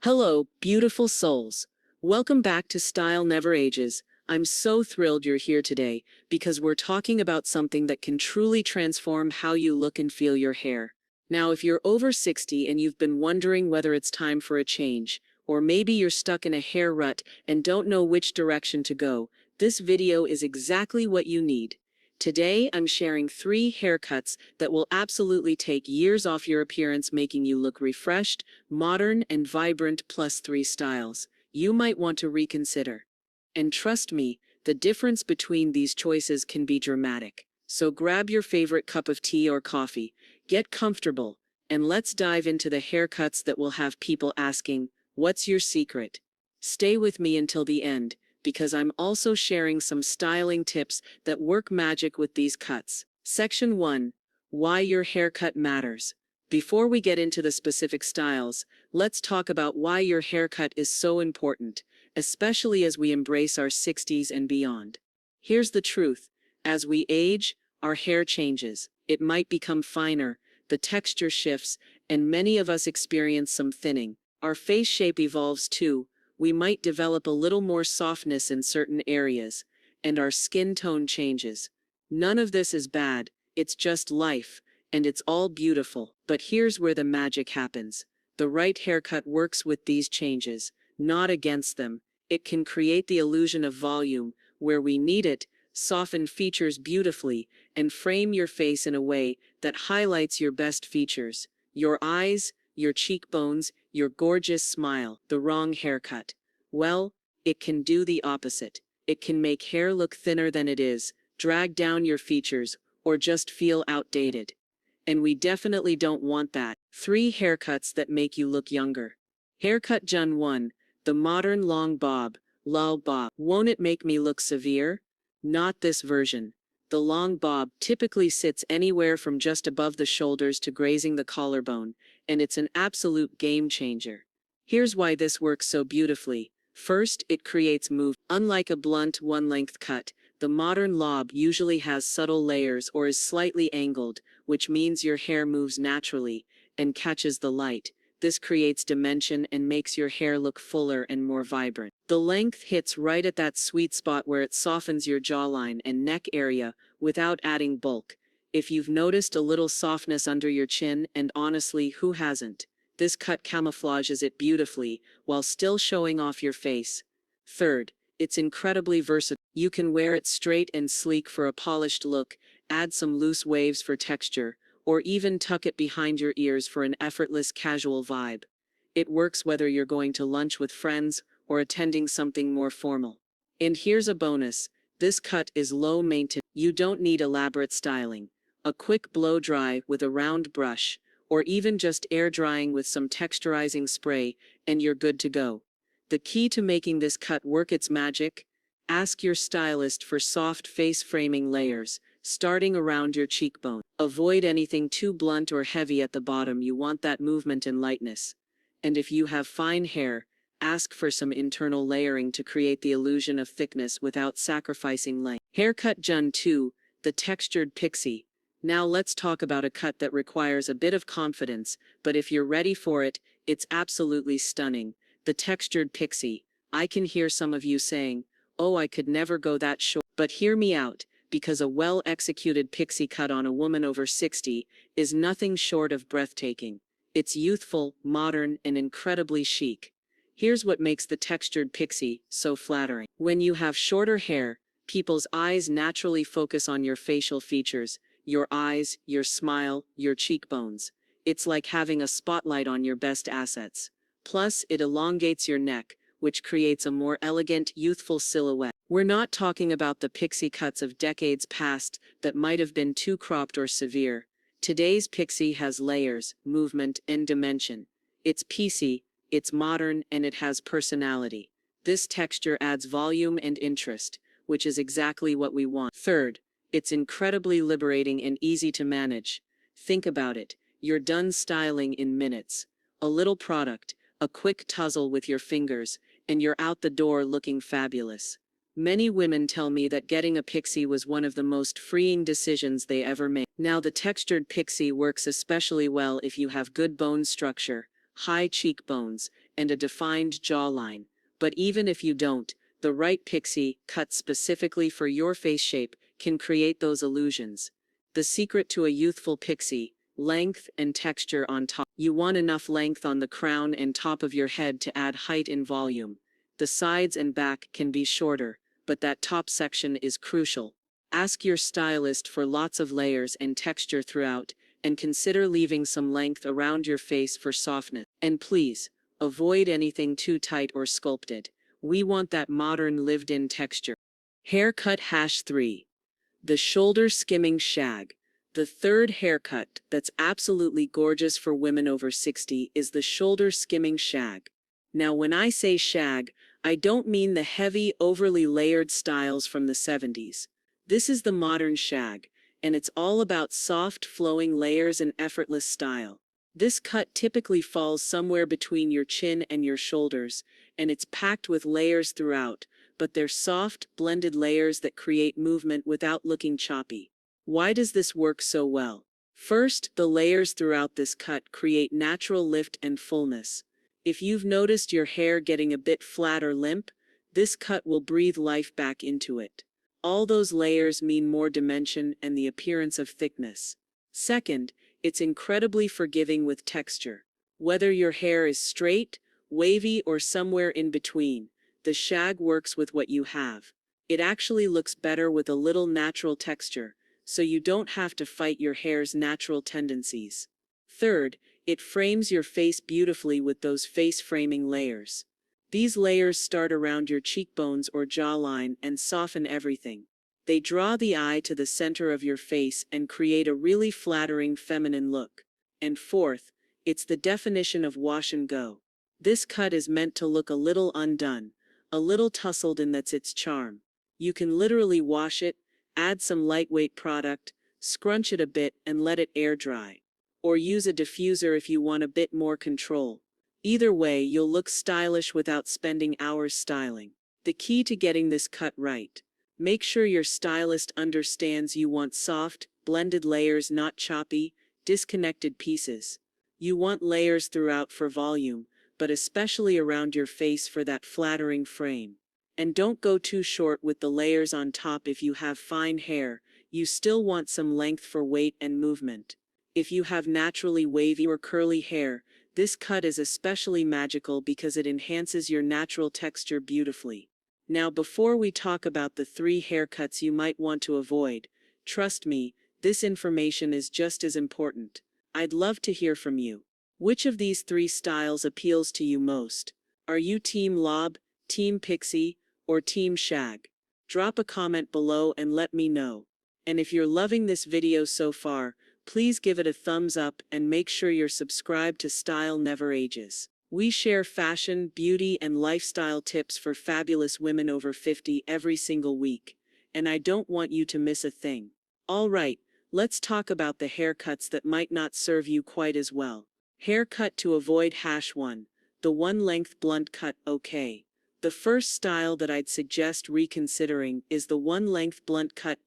Hello, beautiful souls. Welcome back to Style Never Ages. I'm so thrilled you're here today because we're talking about something that can truly transform how you look and feel your hair. Now, if you're over 60 and you've been wondering whether it's time for a change, or maybe you're stuck in a hair rut and don't know which direction to go, this video is exactly what you need. Today, I'm sharing 3 haircuts that will absolutely take years off your appearance, making you look refreshed, modern, and vibrant, plus 3 styles you might want to reconsider. And trust me, the difference between these choices can be dramatic. So grab your favorite cup of tea or coffee, get comfortable, and let's dive into the haircuts that will have people asking, "What's your secret?" Stay with me until the end, because I'm also sharing some styling tips that work magic with these cuts. Section 1. Why your haircut matters. Before we get into the specific styles, let's talk about why your haircut is so important, especially as we embrace our 60s and beyond. Here's the truth. As we age, our hair changes. It might become finer, the texture shifts, and many of us experience some thinning. Our face shape evolves too. We might develop a little more softness in certain areas, and our skin tone changes. None of this is bad, it's just life, and it's all beautiful. But here's where the magic happens. The right haircut works with these changes, not against them. It can create the illusion of volume, where we need it, soften features beautifully, and frame your face in a way that highlights your best features. Your eyes, your cheekbones, your gorgeous smile. The wrong haircut. Well, it can do the opposite. It can make hair look thinner than it is, drag down your features, or just feel outdated. And we definitely don't want that. 3 haircuts that make you look younger. Haircut Jun 1. The modern long bob, lol bob. Won't it make me look severe? Not this version. The long bob typically sits anywhere from just above the shoulders to grazing the collarbone, and it's an absolute game changer. Here's why this works so beautifully. First, it creates move. Unlike a blunt one-length cut, the modern lob usually has subtle layers or is slightly angled, which means your hair moves naturally and catches the light. This creates dimension and makes your hair look fuller and more vibrant. The length hits right at that sweet spot where it softens your jawline and neck area without adding bulk. If you've noticed a little softness under your chin, and honestly, who hasn't? This cut camouflages it beautifully while still showing off your face. Third, it's incredibly versatile. You can wear it straight and sleek for a polished look, add some loose waves for texture, or even tuck it behind your ears for an effortless casual vibe. It works whether you're going to lunch with friends or attending something more formal. And here's a bonus. This cut is low maintenance. You don't need elaborate styling. A quick blow dry with a round brush, or even just air drying with some texturizing spray, and you're good to go. The key to making this cut work its magic? Ask your stylist for soft face framing layers, starting around your cheekbone. Avoid anything too blunt or heavy at the bottom. You want that movement and lightness. And if you have fine hair, ask for some internal layering to create the illusion of thickness without sacrificing length. Haircut Jun 2, the textured pixie. Now let's talk about a cut that requires a bit of confidence, but if you're ready for it, it's absolutely stunning. The textured pixie. I can hear some of you saying, "Oh, I could never go that short." But hear me out, because a well-executed pixie cut on a woman over 60 is nothing short of breathtaking. It's youthful, modern, and incredibly chic. Here's what makes the textured pixie so flattering. When you have shorter hair, people's eyes naturally focus on your facial features, your eyes, your smile, your cheekbones. It's like having a spotlight on your best assets. Plus, it elongates your neck, which creates a more elegant, youthful silhouette. We're not talking about the pixie cuts of decades past that might have been too cropped or severe. Today's pixie has layers, movement, and dimension. It's piecey, it's modern, and it has personality. This texture adds volume and interest, which is exactly what we want. Third, it's incredibly liberating and easy to manage. Think about it. You're done styling in minutes. A little product, a quick tussle with your fingers, and you're out the door looking fabulous. Many women tell me that getting a pixie was one of the most freeing decisions they ever made. Now, the textured pixie works especially well if you have good bone structure, high cheekbones, and a defined jawline. But even if you don't, the right pixie, cut specifically for your face shape, can create those illusions. The secret to a youthful pixie: length and texture on top. You want enough length on the crown and top of your head to add height and volume. The sides and back can be shorter, but that top section is crucial. Ask your stylist for lots of layers and texture throughout, and consider leaving some length around your face for softness. And please, avoid anything too tight or sculpted. We want that modern lived-in texture. Haircut #3. The shoulder-skimming shag. The third haircut that's absolutely gorgeous for women over 60 is the shoulder-skimming shag. Now, when I say shag, I don't mean the heavy, overly layered styles from the 70s. This is the modern shag, and it's all about soft, flowing layers and effortless style. This cut typically falls somewhere between your chin and your shoulders, and it's packed with layers throughout, but they're soft, blended layers that create movement without looking choppy. Why does this work so well? First, the layers throughout this cut create natural lift and fullness. If you've noticed your hair getting a bit flat or limp, this cut will breathe life back into it. All those layers mean more dimension and the appearance of thickness. Second, it's incredibly forgiving with texture. Whether your hair is straight, wavy, or somewhere in between, the shag works with what you have. It actually looks better with a little natural texture, so you don't have to fight your hair's natural tendencies. Third, it frames your face beautifully with those face-framing layers. These layers start around your cheekbones or jawline and soften everything. They draw the eye to the center of your face and create a really flattering feminine look. And fourth, it's the definition of wash and go. This cut is meant to look a little undone, a little tousled, and that's its charm. You can literally wash it, add some lightweight product, scrunch it a bit and let it air dry. Or use a diffuser if you want a bit more control. Either way, you'll look stylish without spending hours styling. The key to getting this cut right: make sure your stylist understands you want soft, blended layers, not choppy, disconnected pieces. You want layers throughout for volume, but especially around your face for that flattering frame. And don't go too short with the layers on top. If you have fine hair, you still want some length for weight and movement. If you have naturally wavy or curly hair, this cut is especially magical because it enhances your natural texture beautifully. Now, before we talk about the 3 haircuts you might want to avoid, trust me, this information is just as important. I'd love to hear from you. Which of these 3 styles appeals to you most? Are you Team Lob, Team Pixie, or Team Shag? Drop a comment below and let me know. And if you're loving this video so far, please give it a thumbs up and make sure you're subscribed to Style Never Ages. We share fashion, beauty, and lifestyle tips for fabulous women over 50 every single week, and I don't want you to miss a thing. All right, let's talk about the haircuts that might not serve you quite as well. Haircut to avoid #1. The one-length blunt cut. Okay. The first style that I'd suggest reconsidering is the one-length blunt cut,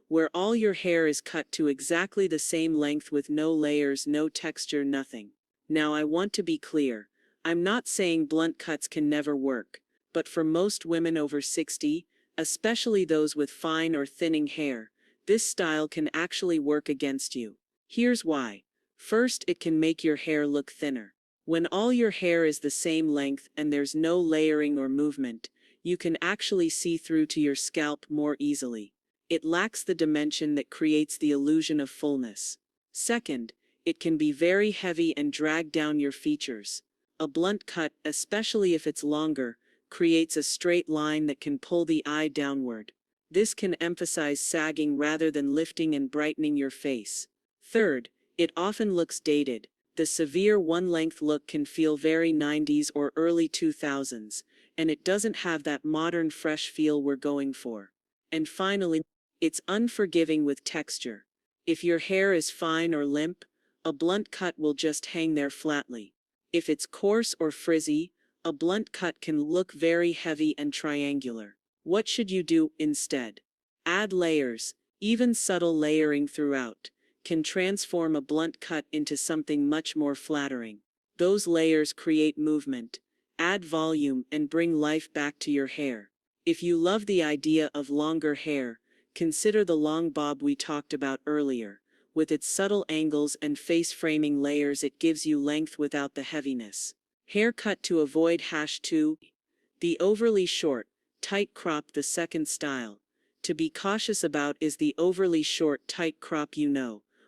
where all your hair is cut to exactly the same length with no layers, no texture, nothing. Now, I want to be clear. I'm not saying blunt cuts can never work, but for most women over 60, especially those with fine or thinning hair, this style can actually work against you. Here's why. First, it can make your hair look thinner. When all your hair is the same length and there's no layering or movement, you can actually see through to your scalp more easily. It lacks the dimension that creates the illusion of fullness. Second, it can be very heavy and drag down your features. A blunt cut, especially if it's longer, creates a straight line that can pull the eye downward. This can emphasize sagging rather than lifting and brightening your face. Third, it often looks dated. The severe one-length look can feel very 90s or early 2000s, and it doesn't have that modern, fresh feel we're going for. And finally, it's unforgiving with texture. If your hair is fine or limp, a blunt cut will just hang there flatly. If it's coarse or frizzy, a blunt cut can look very heavy and triangular. What should you do instead? Add layers. Even subtle layering throughout can transform a blunt cut into something much more flattering. Those layers create movement, add volume, and bring life back to your hair. If you love the idea of longer hair, consider the long bob we talked about earlier. With its subtle angles and face framing layers, it gives you length without the heaviness. Haircut to avoid #2. The overly short, tight crop. The second style to be cautious about is the overly short, tight crop,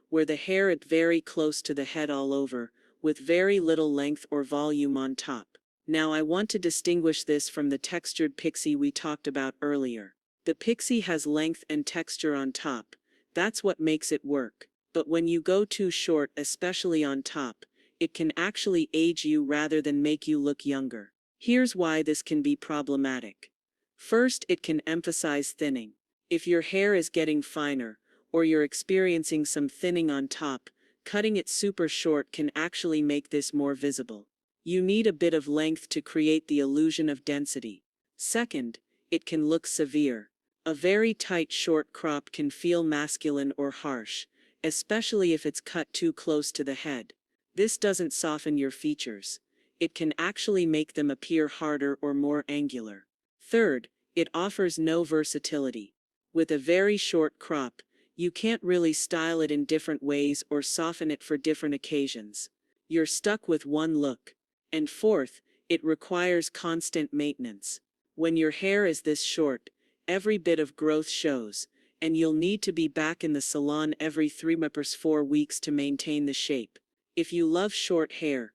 where the hair is very close to the head all over, with very little length or volume on top. Now I want to distinguish this from the textured pixie we talked about earlier. The pixie has length and texture on top. That's what makes it work. But when you go too short, especially on top, it can actually age you rather than make you look younger. Here's why this can be problematic. First, it can emphasize thinning. If your hair is getting finer, or you're experiencing some thinning on top, cutting it super short can actually make this more visible. You need a bit of length to create the illusion of density. Second, it can look severe. A very tight short crop can feel masculine or harsh, especially if it's cut too close to the head. This doesn't soften your features. It can actually make them appear harder or more angular. Third, it offers no versatility. With a very short crop, you can't really style it in different ways or soften it for different occasions. You're stuck with one look. And fourth, it requires constant maintenance. When your hair is this short, every bit of growth shows, and you'll need to be back in the salon every 3–4 weeks to maintain the shape. If you love short hair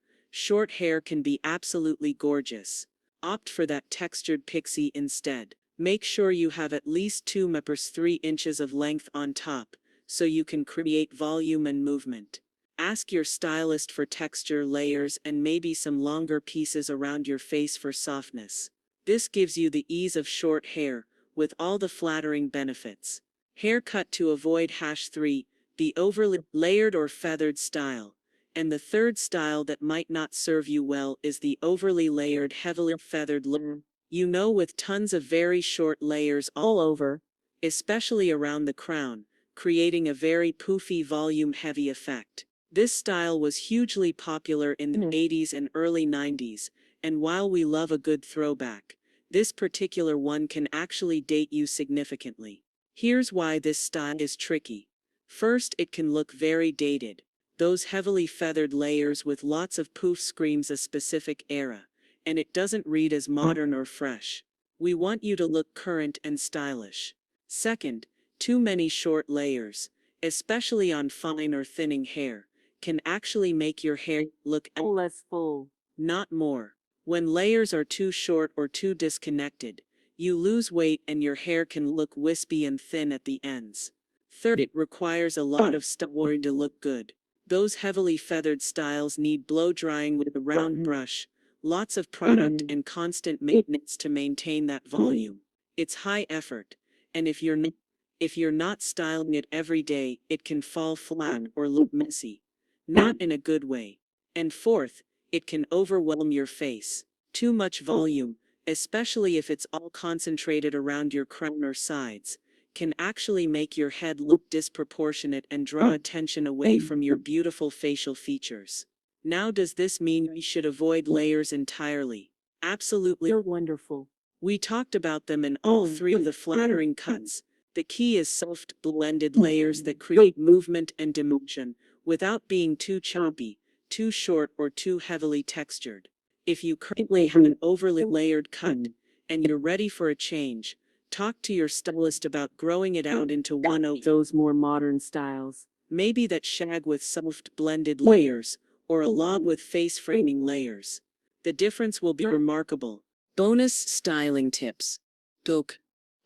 can be absolutely gorgeous. Opt for that textured pixie instead. Make sure you have at least 2–3 inches of length on top, so you can create volume and movement. Ask your stylist for texture, layers, and maybe some longer pieces around your face for softness. This gives you the ease of short hair, with all the flattering benefits. Haircut to avoid #3, the overly layered or feathered style. And the third style that might not serve you well is the overly layered, heavily feathered look. With tons of very short layers all over, especially around the crown, creating a very poofy, volume-heavy effect. This style was hugely popular in the 80s and early 90s, and while we love a good throwback, this particular one can actually date you significantly. Here's why this style is tricky. First, it can look very dated. Those heavily feathered layers with lots of poof screams a specific era, and it doesn't read as modern or fresh. We want you to look current and stylish. Second, too many short layers, especially on fine or thinning hair, can actually make your hair look less full, not more. When layers are too short or too disconnected, you lose weight and your hair can look wispy and thin at the ends. Third, it requires a lot of styling to look good. Those heavily feathered styles need blow drying with a round brush, lots of product, and constant maintenance to maintain that volume. It's high effort, and if you're not styling it every day, it can fall flat or look messy. Not in a good way. And fourth, it can overwhelm your face. Too much volume, especially if it's all concentrated around your crown or sides, can actually make your head look disproportionate and draw attention away from your beautiful facial features. Now, does this mean we should avoid layers entirely? Absolutely. They're wonderful. We talked about them in all three of the flattering cuts. The key is soft, blended layers that create movement and dimension, without being too choppy, too short, or too heavily textured. If you currently have an overly layered cut, and you're ready for a change, talk to your stylist about growing it out into one of those more modern styles. Maybe that shag with soft blended layers, or a log with face framing layers. The difference will be remarkable. Bonus styling tips. Doke.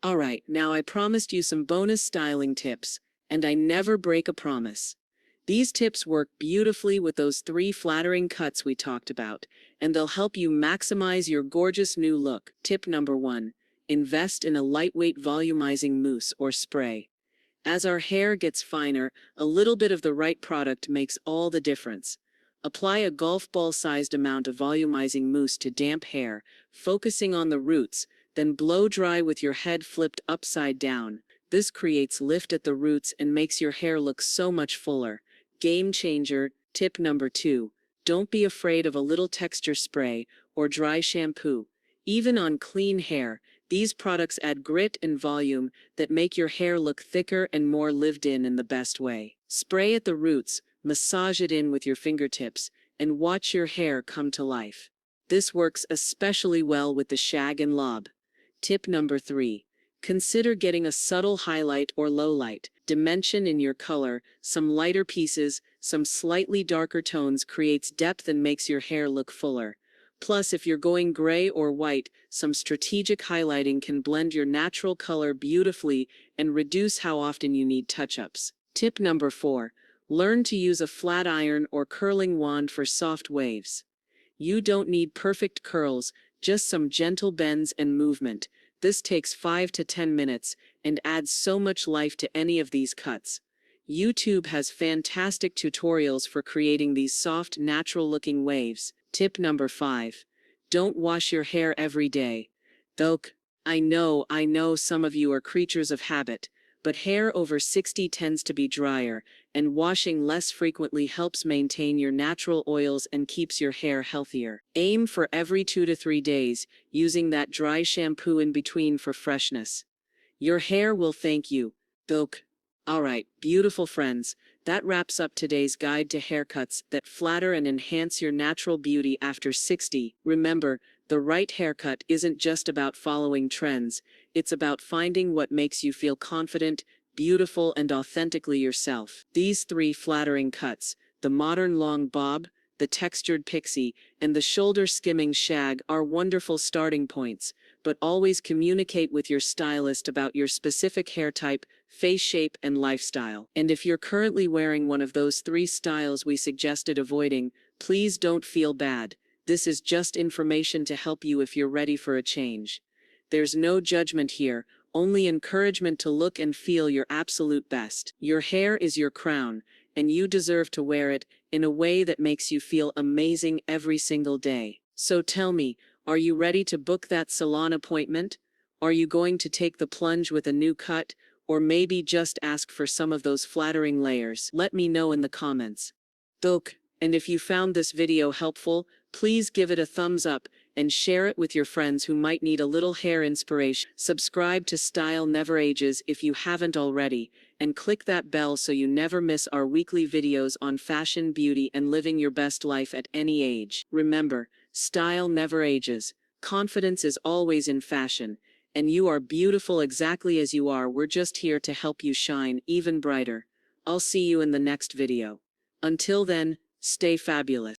Alright, now I promised you some bonus styling tips, and I never break a promise. These tips work beautifully with those 3 flattering cuts we talked about, and they'll help you maximize your gorgeous new look. Tip number 1. Invest in a lightweight volumizing mousse or spray. As our hair gets finer, a little bit of the right product makes all the difference. Apply a golf ball-sized amount of volumizing mousse to damp hair, focusing on the roots, then blow dry with your head flipped upside down. This creates lift at the roots and makes your hair look so much fuller. Game changer. Tip number 2. Don't be afraid of a little texture spray or dry shampoo. Even on clean hair, these products add grit and volume that make your hair look thicker and more lived in the best way. Spray at the roots, massage it in with your fingertips, and watch your hair come to life. This works especially well with the shag and lob. Tip number 3. Consider getting a subtle highlight or lowlight. Dimension in your color, some lighter pieces, some slightly darker tones creates depth and makes your hair look fuller. Plus, if you're going gray or white, some strategic highlighting can blend your natural color beautifully and reduce how often you need touch-ups. Tip number 4. Learn to use a flat iron or curling wand for soft waves. You don't need perfect curls, just some gentle bends and movement. This takes 5 to 10 minutes and adds so much life to any of these cuts. YouTube has fantastic tutorials for creating these soft, natural-looking waves. Tip number 5. Don't wash your hair every day. Though, I know some of you are creatures of habit, but hair over 60 tends to be drier, and washing less frequently helps maintain your natural oils and keeps your hair healthier. Aim for every 2 to 3 days, using that dry shampoo in between for freshness. Your hair will thank you, though. Alright, beautiful friends, that wraps up today's guide to haircuts that flatter and enhance your natural beauty after 60. Remember, the right haircut isn't just about following trends, it's about finding what makes you feel confident, beautiful, and authentically yourself. These 3 flattering cuts, the modern long bob, the textured pixie, and the shoulder-skimming shag are wonderful starting points, but always communicate with your stylist about your specific hair type, face shape, and lifestyle. And if you're currently wearing one of those 3 styles we suggested avoiding, please don't feel bad. This is just information to help you if you're ready for a change. There's no judgment here, only encouragement to look and feel your absolute best. Your hair is your crown, and you deserve to wear it in a way that makes you feel amazing every single day. So tell me, are you ready to book that salon appointment? Are you going to take the plunge with a new cut, or maybe just ask for some of those flattering layers? Let me know in the comments. And if you found this video helpful, please give it a thumbs up and share it with your friends who might need a little hair inspiration. Subscribe to Style Never Ages if you haven't already, and click that bell so you never miss our weekly videos on fashion, beauty, and living your best life at any age. Remember, style never ages. Confidence is always in fashion, and you are beautiful exactly as you are. We're just here to help you shine even brighter. I'll see you in the next video. Until then, stay fabulous.